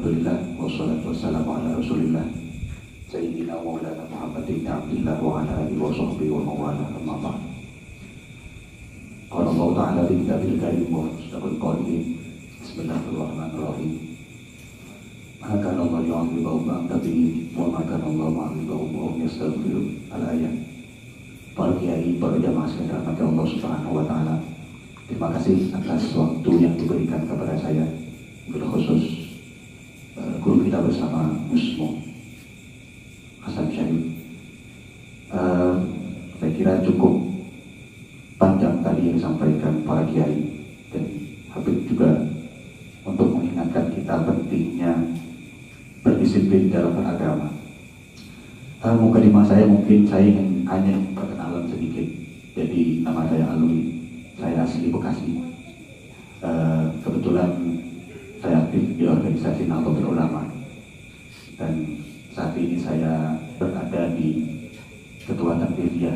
Alhamdulillah, wassalatu wassalamu ala rasulillah Sayyidina wa maulana Muhammad ibn Abdillah wa ala alihi wa sahbihi wa mawala amma ba'd. Qala Allah ta'ala fi kitabil karim wa mustaqil qailin Bismillahirrahmanirrahim. Ma kana Allah yu'adhibuhum ba'da bihi wa ma kana Allah mu'adhibuhum wa hum yastaghfirun. Al-ayat. Para kiai, para jamaah sekalian dirahmati Allah Subhanahu wa taala. Terima kasih atas waktu yang diberikan kepada saya, khusus guru kita bersama Musmo Hasan Syarif. Saya kira cukup panjang tadi yang disampaikan para kiai dan Habib juga untuk mengingatkan kita pentingnya berdisiplin dalam beragama. Mukadimah saya mungkin saya ingin hanya perkenalan sedikit. Jadi nama saya Alwi, saya asli Bekasi. Kebetulan saya aktif di organisasi Nahdlatul Ulama dan saat ini saya berada di Ketua Takfiriyah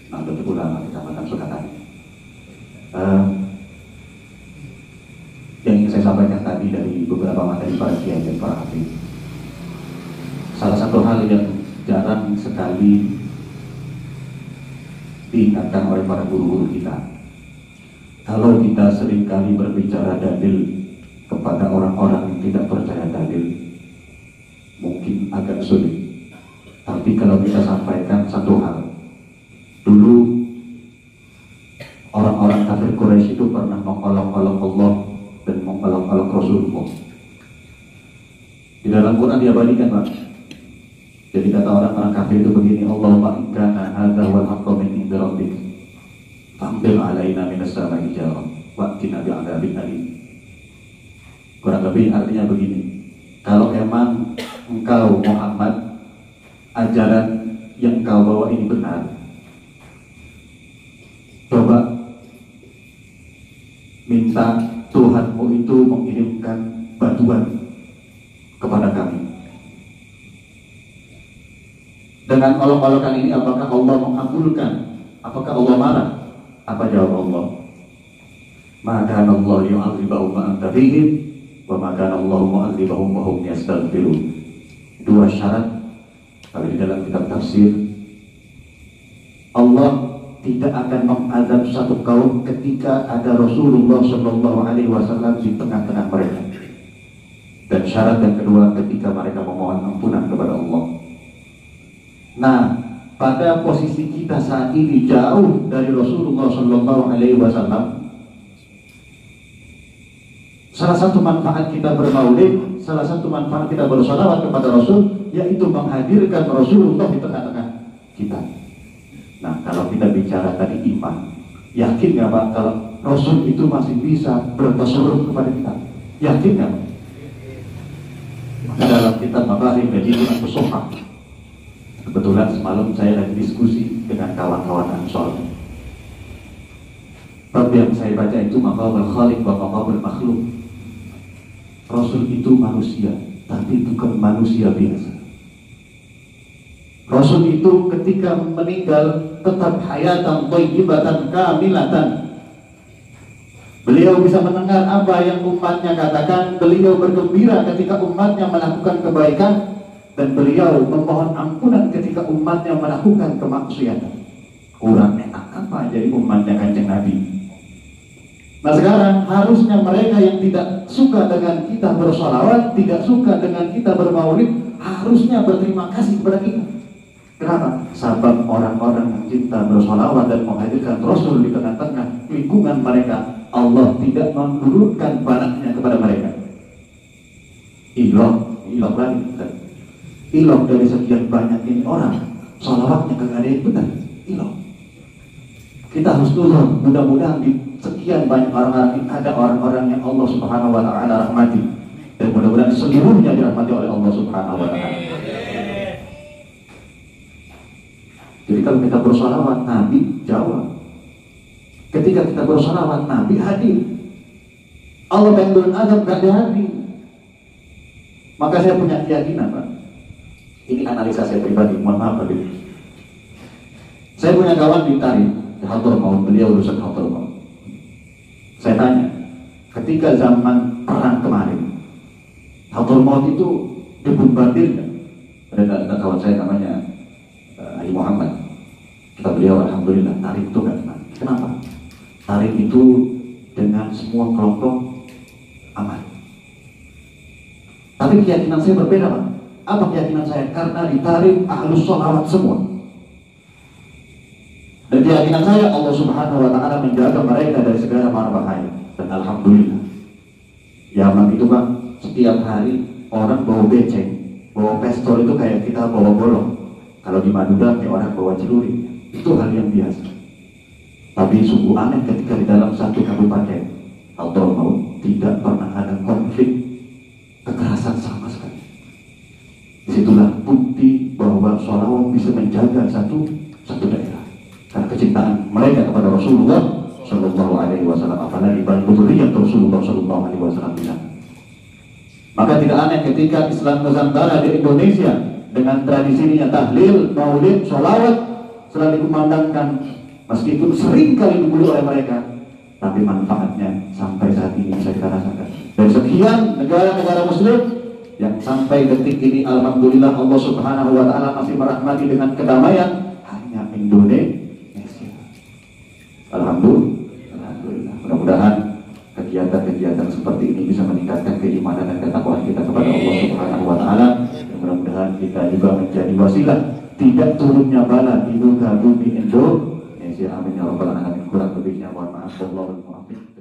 Nahdlatul Ulama Kecamatan Sukatani. Yang ingin saya sampaikan tadi dari beberapa materi para kiai dan para hafiz, salah satu hal yang jarang sekali diingatkan oleh para guru-guru kita, kalau kita seringkali berbicara dalil kepada orang-orang yang tidak percaya dalil, mungkin agak sulit. Tapi kalau kita sampaikan satu hal, dulu orang-orang kafir Quraisy itu pernah mengolok-olok Allah dan mengolok-olok Rasulullah. Di dalam Quran diabadikan, Pak. Jadi kata orang-orang kafir itu begini, Allahumma in kana hadza wal haqqu min indi rabbik famtir alaina minas sama'i hijarah wa'tina bi'adzabin alim. Kurang lebih artinya begini, kalau emang engkau Muhammad, ajaran yang engkau bawa ini benar, coba minta Tuhanmu itu mengirimkan bantuan kepada kami. Dengan olok-olokan ini, apakah Allah mengabulkan? Apakah Allah marah? Apa jawab Allah? Maka Allah yu'adzibahum ma anta fihim wa ma kana Allah mu'adzibahum wa hum yastaghfirun. Dua syarat kalau di dalam kitab tafsir, Allah tidak akan mengazab satu kaum ketika ada Rasulullah Shallallahu Alaihi Wasallam di tengah-tengah mereka. Dan syarat yang kedua, ketika mereka memohon ampunan kepada Allah. Nah, pada posisi kita saat ini jauh dari Rasulullah Shallallahu Alaihi Wasallam, salah satu manfaat kita bermaulid, salah satu manfaat kita bersolawat kepada Rasul, yaitu menghadirkan Rasulullah di tengah-tengah kita. Nah, kalau kita bicara tadi iman, yakin nggak Pak kalau Rasul itu masih bisa bertasarruf kepada kita? Yakin nggak? Maka dalam kitab Magharibi Madinah As-Suhah, kebetulan semalam saya lagi diskusi dengan kawan-kawan Ansor. Bab yang saya baca itu maqamul khaliq wa maqamul makhluk. Rasul itu manusia, tapi bukan manusia biasa. Rasul itu ketika meninggal tetap hayatan thayyibatan kamilatan. Beliau bisa mendengar apa yang umatnya katakan, beliau bergembira ketika umatnya melakukan kebaikan, dan beliau memohon ampunan ketika umatnya melakukan kemaksiatan. Kurang enak apa jadi umatnya Kanjeng Nabi? Nah sekarang harusnya mereka yang tidak suka dengan kita bersolawat, tidak suka dengan kita bermaulid, harusnya berterima kasih kepada kita. Kenapa? Sebab orang-orang yang cinta bersolawat dan menghadirkan Rasul di tengah-tengah lingkungan mereka, Allah tidak menurunkan balaknya kepada mereka. Ilok lagi. Ilok dari sekian banyak ini orang, solawatnya kagak ada yang benar. Ilok. Kita harus turun. Mudah-mudahan di sekian banyak orang-orang ini ada orang-orang yang Allah Subhanahu Wa Taala rahmati, dan mudah-mudahan seluruhnya dirahmati oleh Allah Subhanahu Wa Taala. Jadi kalau kita bersolawat, Nabi jawab. Ketika kita bersolawat, Nabi hadir. Allah yang turun azab gak hadir. Maka saya punya keyakinan, Pak. Ini analisa saya pribadi, mohon maaf Pak. Saya punya kawan di Tarif, di Hadramaut, beliau lulusan Hadramaut. Saya tanya, ketika zaman perang kemarin, Hadramaut itu dibombardir kan? Ada kawan saya namanya Haji Muhammad. Kata beliau, alhamdulillah Tarim itu gak kena. Kenapa? Tarim itu dengan semua kelompok aman. Tapi keyakinan saya berbeda, Pak. Apa keyakinan saya? Karena di Tarim ahlus sholawat semua. Dan keyakinan saya Allah Subhanahu wa Ta'ala menjaga mereka dari segala mara bahaya. Dan alhamdulillah Yaman itu, Pak, setiap hari orang bawa beceng, bawa pistol itu kayak kita bawa golok. Kalau di Madura kayak orang bawa celurit. Itu hal yang biasa. Tapi sungguh aneh ketika di dalam satu kabupaten Hadramaut tidak pernah ada konflik kekerasan sama sekali. Disitulah bukti bahwa sholawat bisa menjaga satu daerah. Karena kecintaan mereka kepada Rasulullah Shallallahu Alaihi Wasallam, apalagi yang Rasulullah Shallallahu Alaihi Wasallam bisa. Maka tidak aneh ketika Islam Nusantara di Indonesia dengan tradisinya tahlil, maulid, sholawat selalu dikumandangkan, meskipun sering kali dibuli oleh mereka, tapi manfaatnya sampai saat ini bisa kita rasakan. Dan sekian negara-negara Muslim yang sampai detik ini, alhamdulillah Allah Subhanahu Wa Taala masih merahmati dengan kedamaian, hanya Indonesia. Alhamdulillah. Mudah-mudahan kegiatan-kegiatan seperti ini bisa meningkatkan keimanan dan ketakwaan kita kepada Allah Subhanahu Wa Taala. Dan mudah-mudahan kita juga menjadi wasilah tidak turunnya bala di muka bumi Indonesia. Amin ya rabbal alamin. Kurang lebihnya mohon maaf. Wallahul muwaffiq.